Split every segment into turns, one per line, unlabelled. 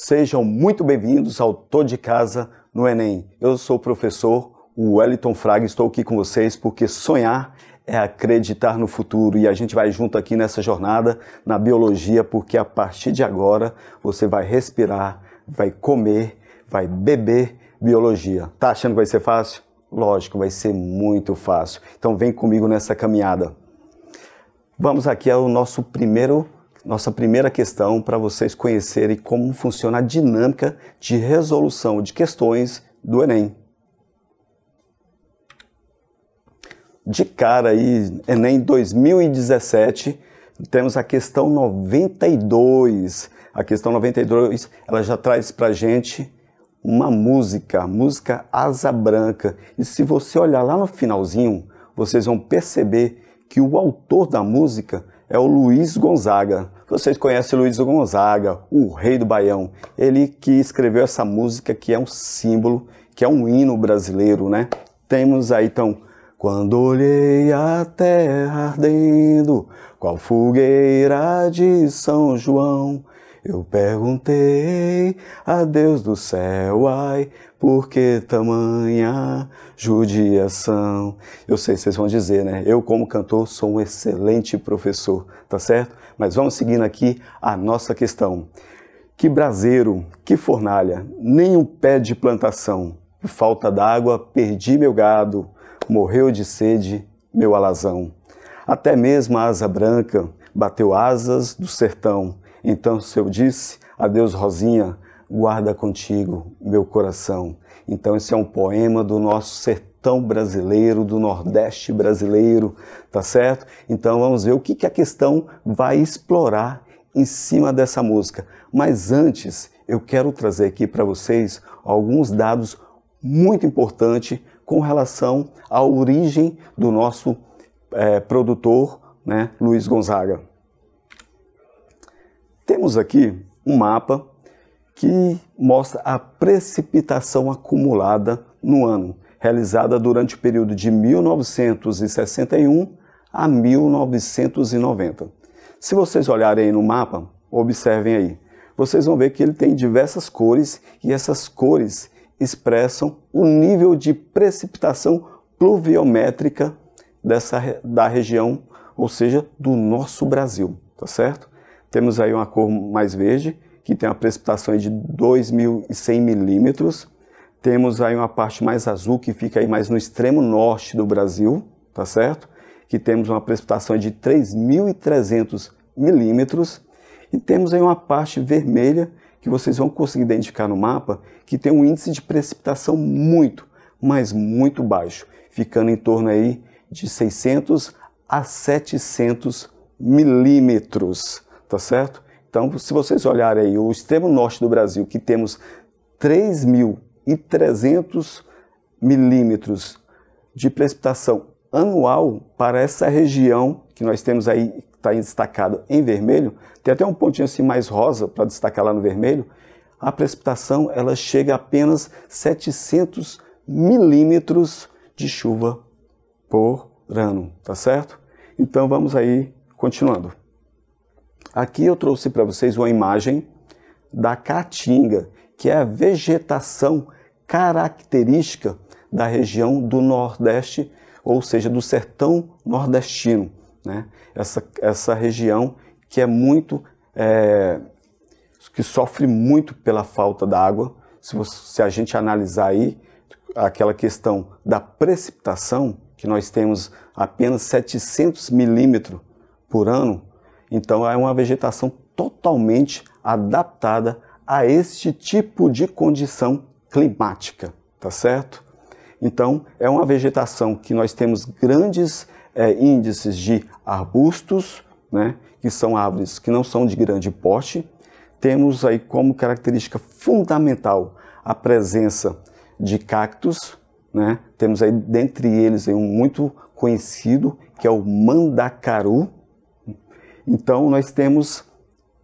Sejam muito bem-vindos ao Tô de Casa no Enem. Eu sou o professor Wellington Fraga, estou aqui com vocês porque sonhar é acreditar no futuro e a gente vai junto aqui nessa jornada na biologia, porque a partir de agora você vai respirar, vai comer, vai beber biologia. Tá achando que vai ser fácil? Lógico, vai ser muito fácil. Então vem comigo nessa caminhada. Vamos aqui ao nossa primeira questão para vocês conhecerem como funciona a dinâmica de resolução de questões do Enem. De cara aí, Enem 2017, temos a questão 92. A questão 92, ela já traz pra gente uma música Asa Branca. E se você olhar lá no finalzinho, vocês vão perceber que o autor da música é o Luiz Gonzaga. Vocês conhecem o Luiz Gonzaga, o rei do Baião. Ele que escreveu essa música que é um símbolo, que é um hino brasileiro, né? Temos aí então: quando olhei a terra ardendo, qual fogueira de São João, eu perguntei a Deus do céu, ai, por que tamanha judiação? Eu sei, vocês vão dizer, né? Eu, como cantor, sou um excelente professor, tá certo? Mas vamos seguindo aqui a nossa questão. Que braseiro, que fornalha, nem um pé de plantação. Por falta d'água, perdi meu gado, morreu de sede meu alazão. Até mesmo a asa branca bateu asas do sertão. Então se eu disse, adeus Rosinha, guarda contigo meu coração. Então esse é um poema do nosso sertão brasileiro, do Nordeste brasileiro, tá certo? Então vamos ver o que a questão vai explorar em cima dessa música. Mas antes, eu quero trazer aqui para vocês alguns dados muito importantes com relação à origem do nosso produtor, né, Luiz Gonzaga. Temos aqui um mapa que mostra a precipitação acumulada no ano, realizada durante o período de 1961 a 1990. Se vocês olharem aí no mapa, observem aí, vocês vão ver que ele tem diversas cores e essas cores expressam o nível de precipitação pluviométrica da região, ou seja, do nosso Brasil, tá certo? Temos aí uma cor mais verde, que tem uma precipitação de 2.100 milímetros. Temos aí uma parte mais azul, que fica aí mais no extremo norte do Brasil, tá certo? Que temos uma precipitação de 3.300 milímetros. E temos aí uma parte vermelha, que vocês vão conseguir identificar no mapa, que tem um índice de precipitação muito, mas muito baixo, ficando em torno aí de 600 a 700 milímetros. Tá certo? Então, se vocês olharem aí o extremo norte do Brasil, que temos 3.300 milímetros de precipitação anual para essa região que nós temos aí, está destacado em vermelho, tem até um pontinho assim mais rosa para destacar lá no vermelho, a precipitação ela chega a apenas 700 milímetros de chuva por ano, tá certo? Então, vamos aí continuando. Aqui eu trouxe para vocês uma imagem da caatinga, que é a vegetação característica da região do Nordeste, ou seja, do sertão nordestino, né? Essa região que é muito, que sofre muito pela falta d'água. Se a gente analisar aí aquela questão da precipitação, que nós temos apenas 700 milímetros por ano, então é uma vegetação totalmente adaptada a este tipo de condição climática, tá certo? Então é uma vegetação que nós temos grandes índices de arbustos, né, que são árvores que não são de grande porte. Temos aí como característica fundamental a presença de cactos, né? Temos aí dentre eles aí um muito conhecido que é o mandacaru. Então, nós temos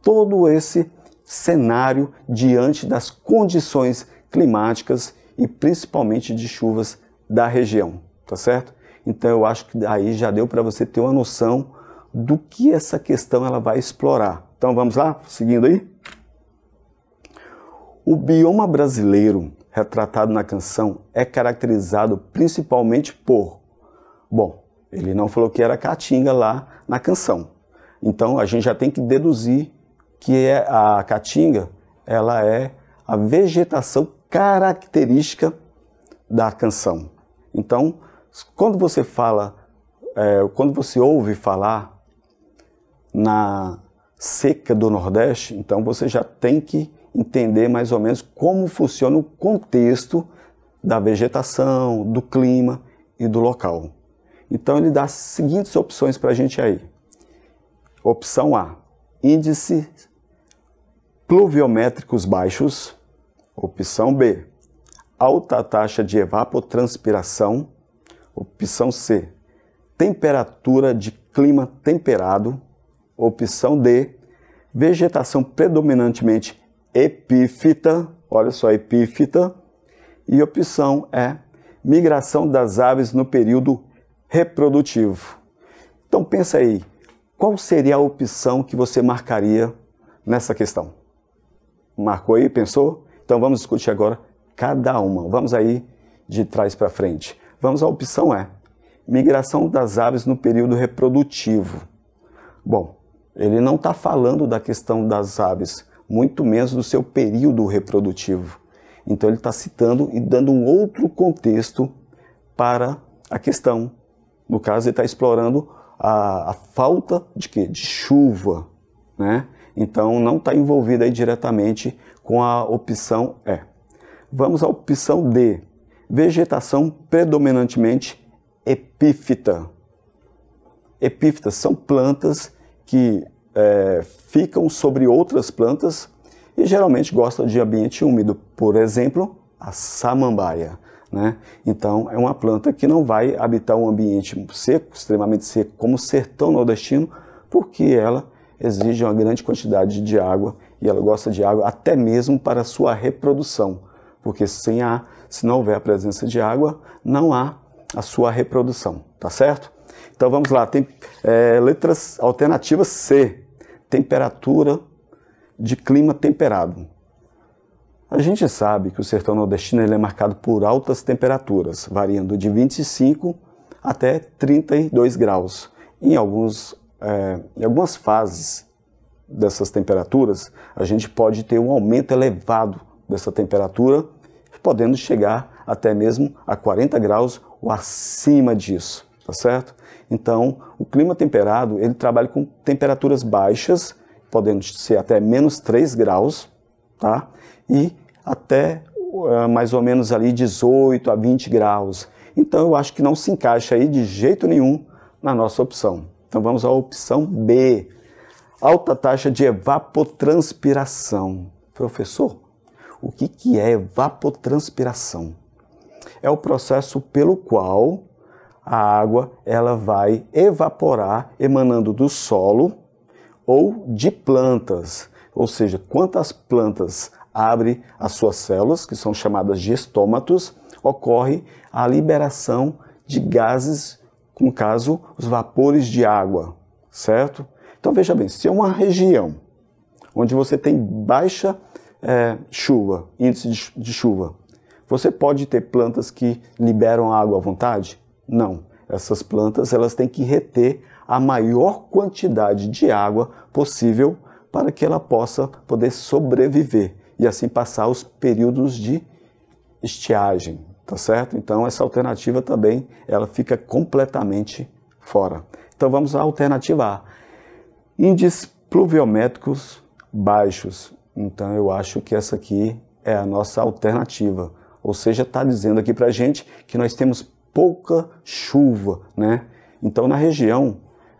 todo esse cenário diante das condições climáticas e principalmente de chuvas da região, tá certo? Então, eu acho que aí já deu para você ter uma noção do que essa questão ela vai explorar. Então, vamos lá? Seguindo aí? O bioma brasileiro retratado na canção é caracterizado principalmente por... Bom, ele não falou que era caatinga lá na canção. Então a gente já tem que deduzir que a caatinga, ela é a vegetação característica da canção. Então, quando você fala, quando você ouve falar na seca do Nordeste, então você já tem que entender mais ou menos como funciona o contexto da vegetação, do clima e do local. Então ele dá as seguintes opções para a gente aí. Opção A, índices pluviométricos baixos. Opção B, alta taxa de evapotranspiração. Opção C, temperatura de clima temperado. Opção D, vegetação predominantemente epífita, olha só, epífita. E opção E, migração das aves no período reprodutivo. Então pensa aí, qual seria a opção que você marcaria nessa questão? Marcou aí, pensou? Então vamos discutir agora cada uma. Vamos aí de trás para frente. Vamos à opção E, migração das aves no período reprodutivo. Bom, ele não está falando da questão das aves, muito menos do seu período reprodutivo. Então ele está citando e dando um outro contexto para a questão. No caso, ele está explorando a falta de quê? De chuva, né? Então não está envolvido aí diretamente com a opção E. Vamos à opção D, vegetação predominantemente epífita. Epífitas são plantas que ficam sobre outras plantas e geralmente gostam de ambiente úmido, por exemplo, a samambaia, né? Então é uma planta que não vai habitar um ambiente seco, extremamente seco, como o sertão nordestino, porque ela exige uma grande quantidade de água e ela gosta de água até mesmo para a sua reprodução, porque se não houver a presença de água, não há a sua reprodução, tá certo? Então vamos lá, tem letras alternativas C, temperatura de clima temperado. A gente sabe que o sertão nordestino ele é marcado por altas temperaturas, variando de 25 até 32 graus. Em algumas fases dessas temperaturas, a gente pode ter um aumento elevado dessa temperatura, podendo chegar até mesmo a 40 graus ou acima disso, tá certo? Então, o clima temperado, ele trabalha com temperaturas baixas, podendo ser até menos 3 graus, tá? E até mais ou menos ali 18 a 20 graus. Então, eu acho que não se encaixa aí de jeito nenhum na nossa opção. Então, vamos à opção B, alta taxa de evapotranspiração. Professor, o que é evapotranspiração? É o processo pelo qual a água ela vai evaporar emanando do solo ou de plantas. Ou seja, quantas plantas abrem as suas células, que são chamadas de estômatos, ocorre a liberação de gases, no caso, os vapores de água, certo? Então veja bem, se é uma região onde você tem baixa chuva, índice de chuva, você pode ter plantas que liberam água à vontade? Não. Essas plantas elas têm que reter a maior quantidade de água possível para que ela possa poder sobreviver e assim passar os períodos de estiagem, tá certo? Então essa alternativa também ela fica completamente fora. Então vamos à alternativa A. Índices pluviométricos baixos. Então eu acho que essa aqui é a nossa alternativa. Ou seja, está dizendo aqui para a gente que nós temos pouca chuva, né? Então na região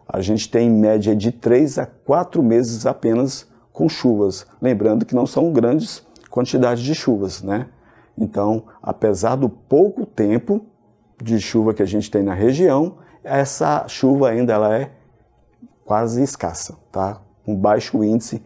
a gente tem em média de 3 a 4 meses apenas com chuvas. Lembrando que não são grandes quantidades de chuvas, né? Então, apesar do pouco tempo de chuva que a gente tem na região, essa chuva ainda ela é quase escassa, tá? Com baixo índice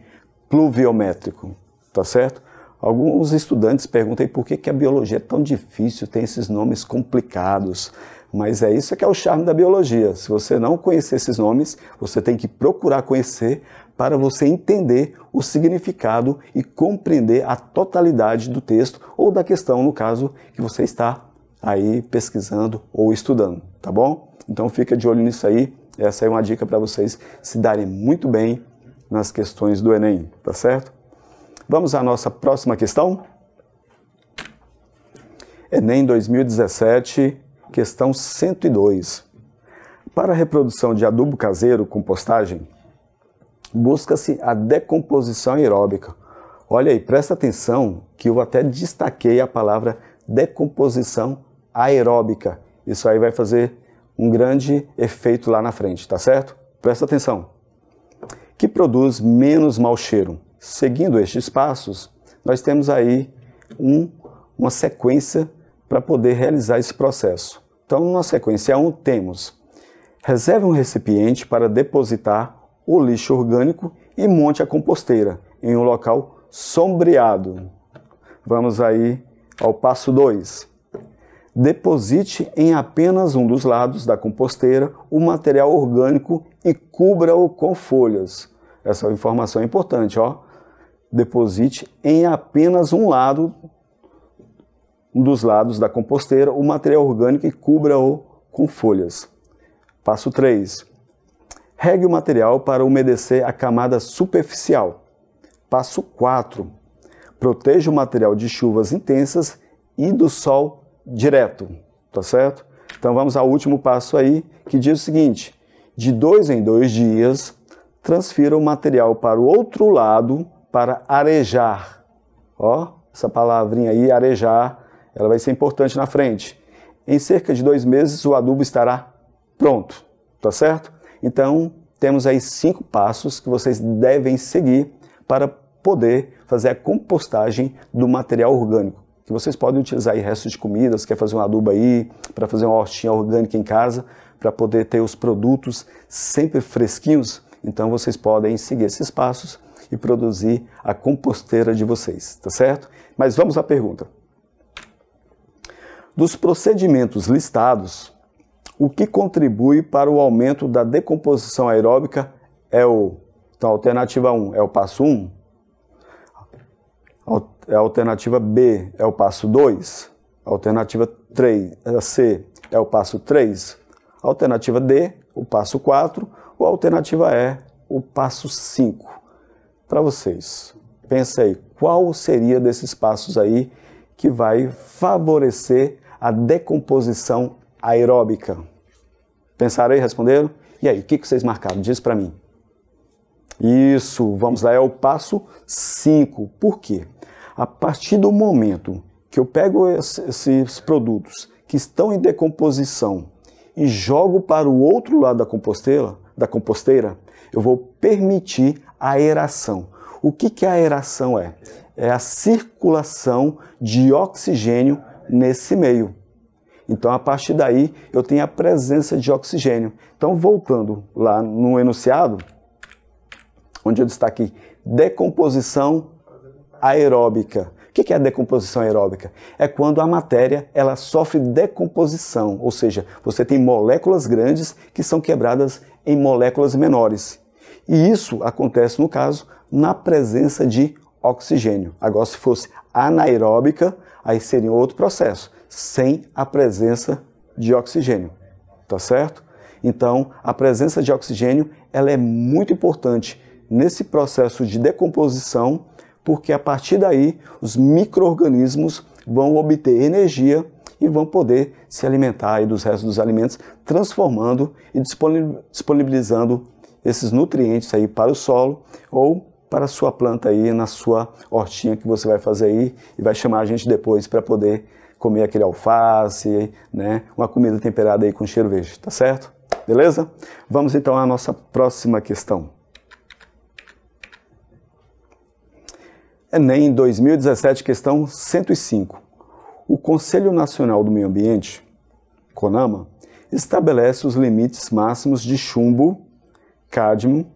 pluviométrico, tá certo? Alguns estudantes perguntam por que a biologia é tão difícil, tem esses nomes complicados. Mas é isso que é o charme da biologia. Se você não conhecer esses nomes, você tem que procurar conhecer para você entender o significado e compreender a totalidade do texto ou da questão, no caso, que você está aí pesquisando ou estudando, tá bom? Então fica de olho nisso aí. Essa é uma dica para vocês se darem muito bem nas questões do Enem, tá certo? Vamos à nossa próxima questão. Enem 2017, questão 102. Para a reprodução de adubo caseiro, compostagem, busca-se a decomposição aeróbica. Olha aí, presta atenção que eu até destaquei a palavra decomposição aeróbica. Isso aí vai fazer um grande efeito lá na frente, tá certo? Presta atenção. Que produz menos mau cheiro. Seguindo estes passos, nós temos aí uma sequência para poder realizar esse processo. Então, na sequência 1, temos: reserve um recipiente para depositar o lixo orgânico e monte a composteira em um local sombreado. Vamos aí ao passo 2. Deposite em apenas um dos lados da composteira o material orgânico e cubra-o com folhas. Essa informação é importante, ó. Deposite em apenas um dos lados da composteira o material orgânico e cubra-o com folhas. Passo 3. Regue o material para umedecer a camada superficial. Passo 4. Proteja o material de chuvas intensas e do sol direto, tá certo? Então vamos ao último passo aí, que diz o seguinte: de 2 em 2 dias, transfira o material para o outro lado para arejar. Ó, essa palavrinha aí, arejar, ela vai ser importante na frente. Em cerca de 2 meses o adubo estará pronto, tá certo? Então temos aí 5 passos que vocês devem seguir para poder fazer a compostagem do material orgânico. Que vocês podem utilizar aí restos de comidas, quer fazer um adubo aí, para fazer uma hortinha orgânica em casa, para poder ter os produtos sempre fresquinhos. Então vocês podem seguir esses passos e produzir a composteira de vocês, tá certo? Mas vamos à pergunta. Dos procedimentos listados, o que contribui para o aumento da decomposição aeróbica é então, a alternativa 1 é o passo 1, a alternativa B é o passo 2, a alternativa C é o passo 3, a alternativa D, o passo 4, ou a alternativa E, o passo 5. Para vocês, pensa aí, qual seria desses passos aí que vai favorecer a decomposição aeróbica? Pensaram aí, responderam? E aí, o que vocês marcaram? Diz para mim. Isso, vamos lá, é o passo 5. Por quê? A partir do momento que eu pego esses produtos que estão em decomposição e jogo para o outro lado da composteira, eu vou permitir a aeração. O que a aeração é? É a circulação de oxigênio nesse meio. Então, a partir daí, eu tenho a presença de oxigênio. Então, voltando lá no enunciado, onde eu destaquei decomposição aeróbica. O que é a decomposição aeróbica? É quando a matéria ela sofre decomposição, ou seja, você tem moléculas grandes que são quebradas em moléculas menores. E isso acontece, no caso, na presença de oxigênio. Agora, se fosse anaeróbica, aí seria outro processo, sem a presença de oxigênio, tá certo? Então, a presença de oxigênio ela é muito importante nesse processo de decomposição, porque a partir daí os micro-organismos vão obter energia e vão poder se alimentar aí dos restos dos alimentos, transformando e disponibilizando esses nutrientes aí para o solo ou para a sua planta aí, na sua hortinha que você vai fazer aí e vai chamar a gente depois para poder comer aquele alface, né? Uma comida temperada aí com cheiro verde, tá certo? Beleza? Vamos então à nossa próxima questão. Enem 2017, questão 105. O Conselho Nacional do Meio Ambiente, CONAMA, estabelece os limites máximos de chumbo, cádmio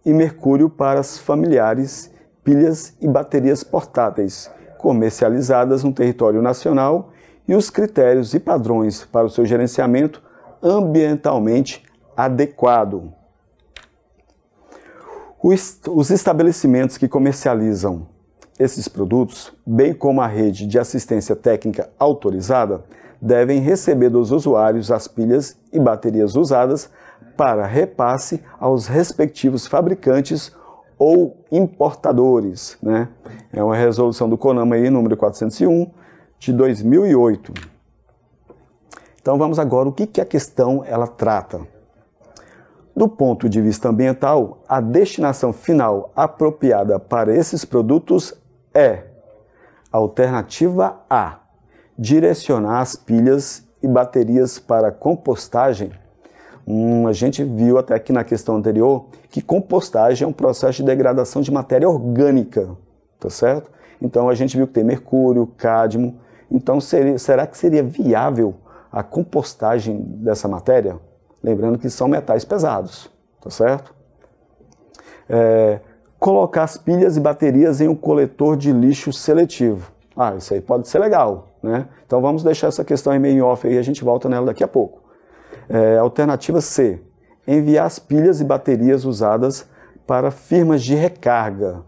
e mercúrio para as familiares pilhas e baterias portáteis, comercializadas no território nacional e os critérios e padrões para o seu gerenciamento ambientalmente adequado. Os estabelecimentos que comercializam esses produtos, bem como a rede de assistência técnica autorizada, devem receber dos usuários as pilhas e baterias usadas para repasse aos respectivos fabricantes ou importadores, né? É uma resolução do CONAMA aí, número 401, de 2008. Então vamos agora, o que a questão ela trata? Do ponto de vista ambiental, a destinação final apropriada para esses produtos é: alternativa A, direcionar as pilhas e baterias para compostagem. A gente viu até aqui na questão anterior que compostagem é um processo de degradação de matéria orgânica, tá certo? Então a gente viu que tem mercúrio, cádmio. Então será que seria viável a compostagem dessa matéria? Lembrando que são metais pesados, tá certo? Colocar as pilhas e baterias em um coletor de lixo seletivo. Isso aí pode ser legal, né? Então vamos deixar essa questão em meio off aí, a gente volta nela daqui a pouco. Alternativa C, enviar as pilhas e baterias usadas para firmas de recarga.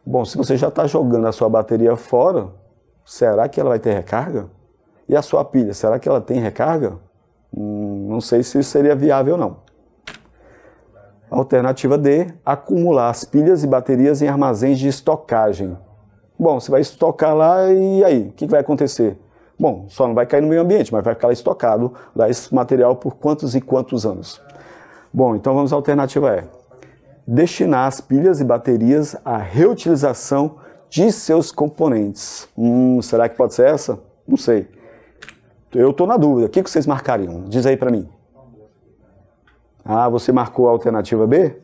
Bom, se você já está jogando a sua bateria fora, será que ela vai ter recarga? E a sua pilha, será que ela tem recarga? Não sei se isso seria viável não. Alternativa D, acumular as pilhas e baterias em armazéns de estocagem. Bom, você vai estocar lá e aí, o que vai acontecer? Bom, só não vai cair no meio ambiente, mas vai ficar lá estocado, lá esse material por quantos e quantos anos. Bom, então vamos à alternativa E. Destinar as pilhas e baterias à reutilização de seus componentes. Será que pode ser essa? Não sei. Eu estou na dúvida. O que vocês marcariam? Diz aí para mim. Você marcou a alternativa B?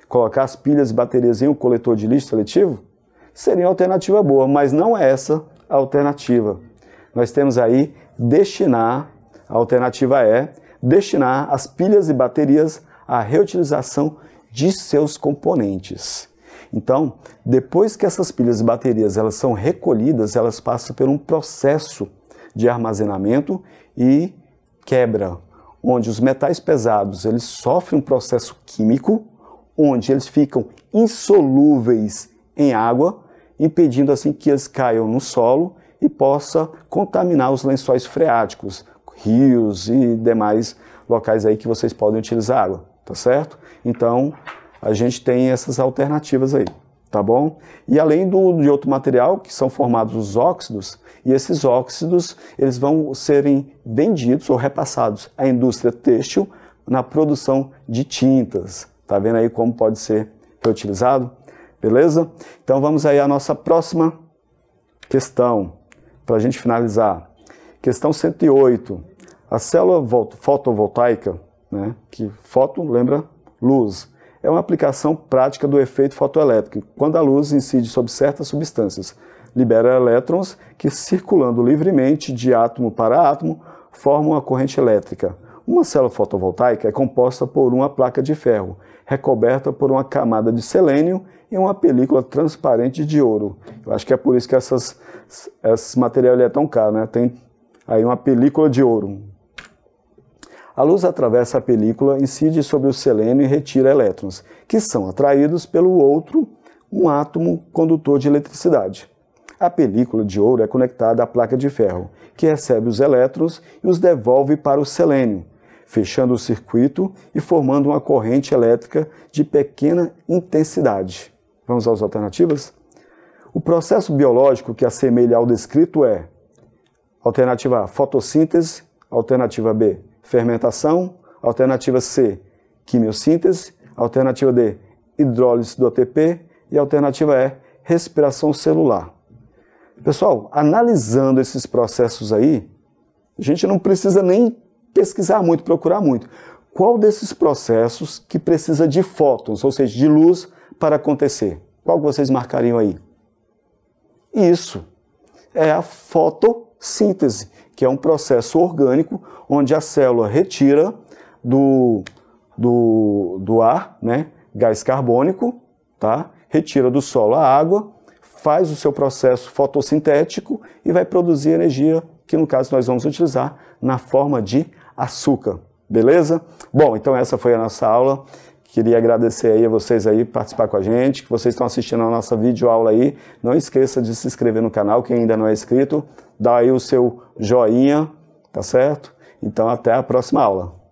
Colocar as pilhas e baterias em um coletor de lixo seletivo? Seria uma alternativa boa, mas não é essa a alternativa. Nós temos aí destinar, a alternativa é destinar as pilhas e baterias à reutilização de seus componentes. Então, depois que essas pilhas e baterias elas são recolhidas, elas passam por um processo de armazenamento e quebra, onde os metais pesados eles sofrem um processo químico, onde eles ficam insolúveis em água, impedindo assim que eles caiam no solo e possa contaminar os lençóis freáticos, rios e demais locais aí que vocês podem utilizar água, tá certo? Então, a gente tem essas alternativas aí, tá bom? E além de outro material, que são formados os óxidos, e esses óxidos, eles vão serem vendidos ou repassados à indústria têxtil na produção de tintas. Tá vendo aí como pode ser reutilizado? Beleza? Então vamos aí à nossa próxima questão, para a gente finalizar. Questão 108. A célula fotovoltaica, né, que foto lembra luz, é uma aplicação prática do efeito fotoelétrico, quando a luz incide sobre certas substâncias, libera elétrons que, circulando livremente de átomo para átomo, formam uma corrente elétrica. Uma célula fotovoltaica é composta por uma placa de ferro, recoberta por uma camada de selênio e uma película transparente de ouro. Eu acho que é por isso que esse material é tão caro, né? Tem aí uma película de ouro. A luz atravessa a película, incide sobre o selênio e retira elétrons, que são atraídos pelo outro, um átomo condutor de eletricidade. A película de ouro é conectada à placa de ferro, que recebe os elétrons e os devolve para o selênio, fechando o circuito e formando uma corrente elétrica de pequena intensidade. Vamos às alternativas? O processo biológico que assemelha ao descrito é: alternativa A, fotossíntese; alternativa B, fermentação; alternativa C, quimiossíntese; alternativa D, hidrólise do ATP; e alternativa E, respiração celular. Pessoal, analisando esses processos aí, a gente não precisa nem pesquisar muito, procurar muito. Qual desses processos que precisa de fótons, ou seja, de luz, para acontecer? Qual vocês marcariam aí? Isso é a fotossíntese, que é um processo orgânico onde a célula retira do ar, né, gás carbônico, tá? Retira do solo a água, faz o seu processo fotossintético e vai produzir energia que no caso nós vamos utilizar na forma de açúcar, beleza? Bom, então essa foi a nossa aula. Queria agradecer aí a vocês aí participar com a gente, que vocês estão assistindo a nossa videoaula aí. Não esqueça de se inscrever no canal, quem ainda não é inscrito, dá aí o seu joinha, tá certo? Então até a próxima aula.